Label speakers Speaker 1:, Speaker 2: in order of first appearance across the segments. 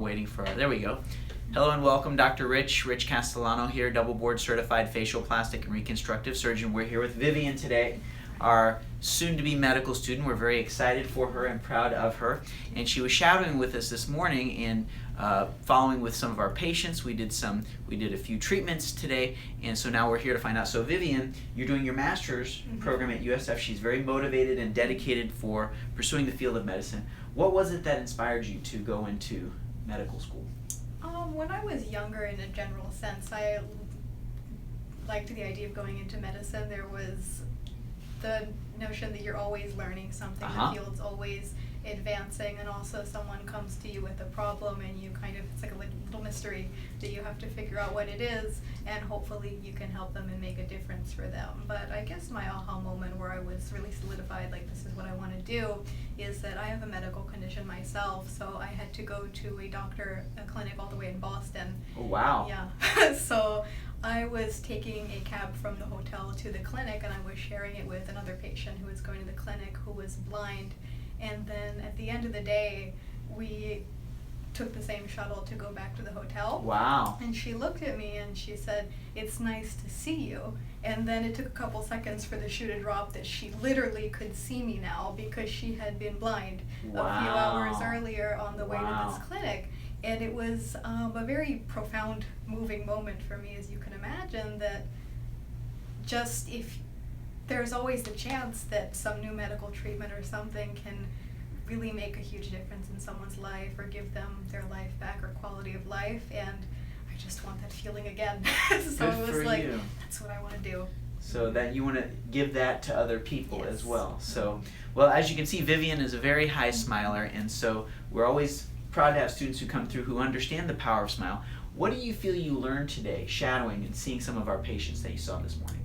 Speaker 1: Waiting for there we go. Hello and welcome, Dr. Rich Castellano here, double board certified facial plastic and reconstructive surgeon. We're here with Vivian today, our soon-to-be medical student. We're very excited for her and proud of her. And she was shadowing with us this morning and following with some of our patients. We did a few treatments today, and so now we're here to find out. So Vivian, you're doing your master's program at USF. She's very motivated and dedicated for pursuing the field of medicine. What was it that inspired you to go into medical school?
Speaker 2: When I was younger, in a general sense, I liked the idea of going into medicine. There was the notion that you're always learning something, the field's always advancing, and also someone comes to you with a problem and you it's like a little mystery that you have to figure out what it is, and hopefully you can help them and make a difference for them. But I guess my aha moment where I was really solidified, like this is what I want to do, is that I have a medical condition myself, so I had to go to a clinic all the way in Boston.
Speaker 1: Oh wow.
Speaker 2: Yeah. So I was taking a cab from the hotel to the clinic, and I was sharing it with another patient who was going to the clinic who was blind. And then at the end of the day, we took the same shuttle to go back to the hotel.
Speaker 1: Wow.
Speaker 2: And she looked at me and she said, "It's nice to see you." And then it took a couple seconds for the shoe to drop that she literally could see me now, because she had been blind a few hours earlier on the way to this clinic. And it was a very profound, moving moment for me, as you can imagine, that just if there's always the chance that some new medical treatment or something can really make a huge difference in someone's life or give them their life back or quality of life, and I just want that feeling again. So
Speaker 1: Good
Speaker 2: it was
Speaker 1: for
Speaker 2: like,
Speaker 1: you.
Speaker 2: that's what I want to do.
Speaker 1: So that you want to give that to other people as well. So,
Speaker 2: Mm-hmm.
Speaker 1: well, as you can see, Vivian is a very high smiler, and so we're always proud to have students who come through who understand the power of smile. What do you feel you learned today, shadowing and seeing some of our patients that you saw this morning?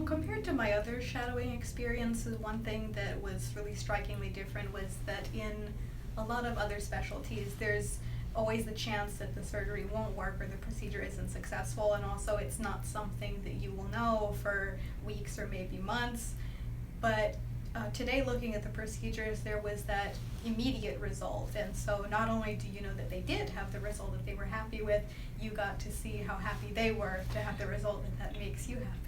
Speaker 2: Compared to my other shadowing experiences, one thing that was really strikingly different was that in a lot of other specialties, there's always the chance that the surgery won't work or the procedure isn't successful, and also it's not something that you will know for weeks or maybe months. But today, looking at the procedures, there was that immediate result, and so not only do you know that they did have the result that they were happy with, you got to see how happy they were to have the result, and that makes you happy.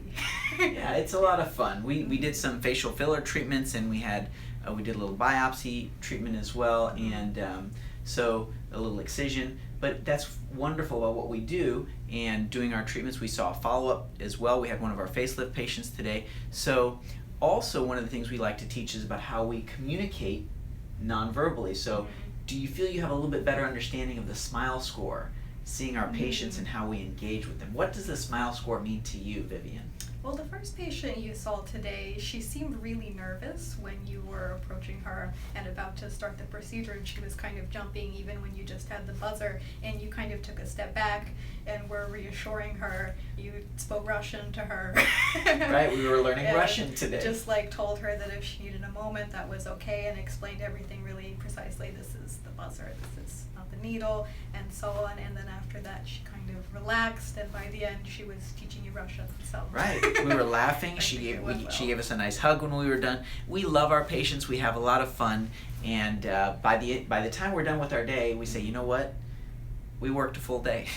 Speaker 1: Yeah, it's a lot of fun. We did some facial filler treatments, and we did a little biopsy treatment as well, and so a little excision. But that's wonderful about what we do, and doing our treatments. We saw a follow-up as well. We had one of our facelift patients today. So also one of the things we like to teach is about how we communicate non-verbally. So do you feel you have a little bit better understanding of the smile score, seeing our patients and how we engage with them? What does the smile score mean to you, Vivian?
Speaker 2: Well, the first patient you saw today, she seemed really nervous when you were approaching her and about to start the procedure, and she was kind of jumping even when you just had the buzzer, and you kind of took a step back and were reassuring her. You spoke Russian to her.
Speaker 1: Right, we were learning Russian today.
Speaker 2: Just told her that if she needed a moment, that was okay, and explained everything really precisely. This is the buzzer, this is not the needle, and so on. And then after that, she kind of relaxed, and by the end, she was teaching you Russian. So
Speaker 1: right, we were laughing. She gave us a nice hug when we were done. We love our patients. We have a lot of fun, and by the time we're done with our day, we say, you know what? We worked a full day,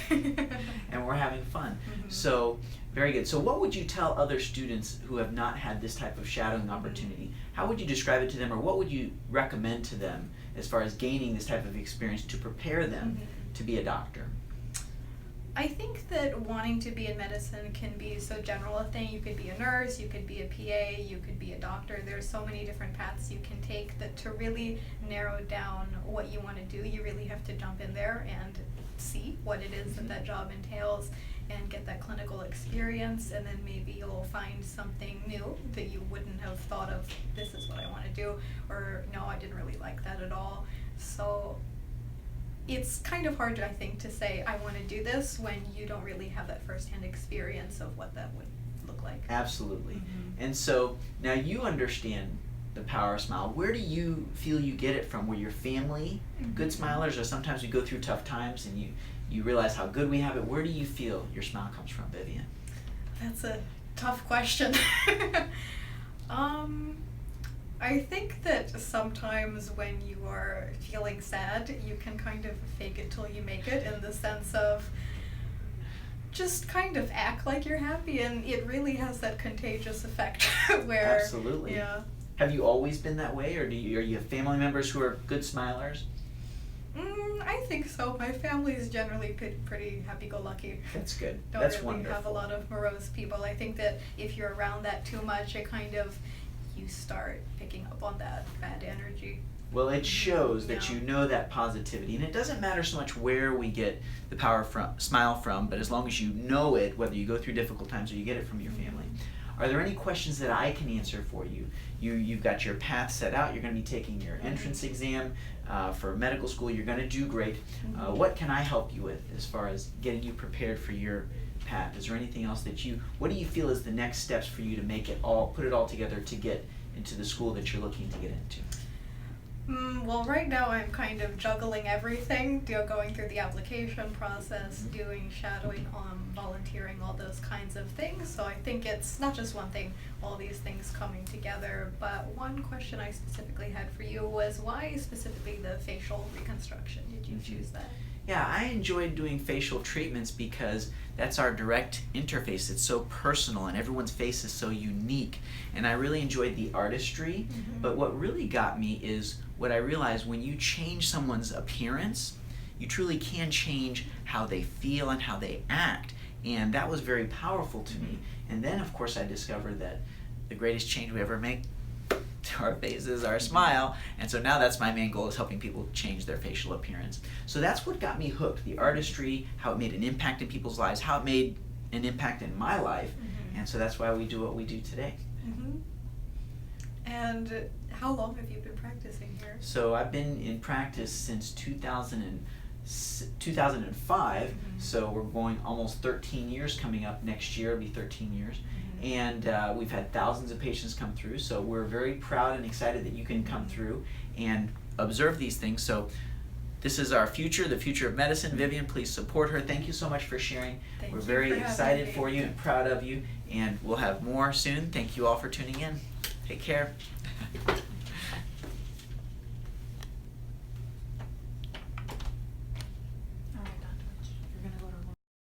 Speaker 1: and we're having fun. So very good. So what would you tell other students who have not had this type of shadowing opportunity? How would you describe it to them, or what would you recommend to them as far as gaining this type of experience to prepare them to be a doctor?
Speaker 2: I think that wanting to be in medicine can be so general a thing. You could be a nurse, you could be a PA, you could be a doctor. There's so many different paths you can take that to really narrow down what you want to do, you really have to jump in there and see what it is that job entails and get that clinical experience, and then maybe you'll find something new that you wouldn't have thought of, this is what I want to do, or no, I didn't really like that at all. So it's kind of hard, I think, to say I want to do this when you don't really have that firsthand experience of what that would look like.
Speaker 1: Absolutely. And so now you understand the power of smile. Where do you feel you get it from? Were your family good smilers, or sometimes we go through tough times and you realize how good we have it? Where do you feel your smile comes from, Vivian?
Speaker 2: That's a tough question. I think that sometimes when you are feeling sad, you can kind of fake it till you make it, in the sense of just kind of act like you're happy, and it really has that contagious effect where
Speaker 1: Absolutely.
Speaker 2: yeah.
Speaker 1: Have you always been that way, or are you have family members who are good smilers?
Speaker 2: I think so. My family is generally pretty happy-go-lucky.
Speaker 1: That's good.
Speaker 2: Don't
Speaker 1: That's
Speaker 2: really
Speaker 1: wonderful.
Speaker 2: have a lot of morose people. I think that if you're around that too much, it kind of, you start picking up on that bad energy.
Speaker 1: Well, it shows that
Speaker 2: Yeah.
Speaker 1: you know that positivity, and it doesn't matter so much where we get the smile from, but as long as you know it, whether you go through difficult times or you get it from your family. Are there any questions that I can answer for you? You've got your path set out. You're going to be taking your entrance exam for medical school. You're going to do great. What can I help you with as far as getting you prepared for your path? Is there anything else what do you feel is the next steps for you to put it all together to get into the school that you're looking to get into?
Speaker 2: Well, right now I'm kind of juggling everything, going through the application process, doing shadowing, volunteering, all those kinds of things. So I think it's not just one thing, all these things coming together. But one question I specifically had for you was, why specifically the facial reconstruction? Did you choose that?
Speaker 1: Yeah, I enjoyed doing facial treatments because that's our direct interface. It's so personal and everyone's face is so unique. And I really enjoyed the artistry, but what really got me is what I realized: when you change someone's appearance, you truly can change how they feel and how they act. And that was very powerful to me. And then, of course, I discovered that the greatest change we ever make to our faces, our smile, and so now that's my main goal, is helping people change their facial appearance. So that's what got me hooked: the artistry, how it made an impact in people's lives, how it made an impact in my life, and so that's why we do what we do today.
Speaker 2: And how long have you been practicing here?
Speaker 1: So I've been in practice since 2005, so we're going almost 13 years coming up next year. It'll be 13 years. And we've had thousands of patients come through, so we're very proud and excited that you can come through and observe these things. So this is our future, the future of medicine. Vivian, please support her. Thank you so much for sharing. We're very excited for you and proud of you, and we'll have more soon. Thank you all for tuning in. Take care.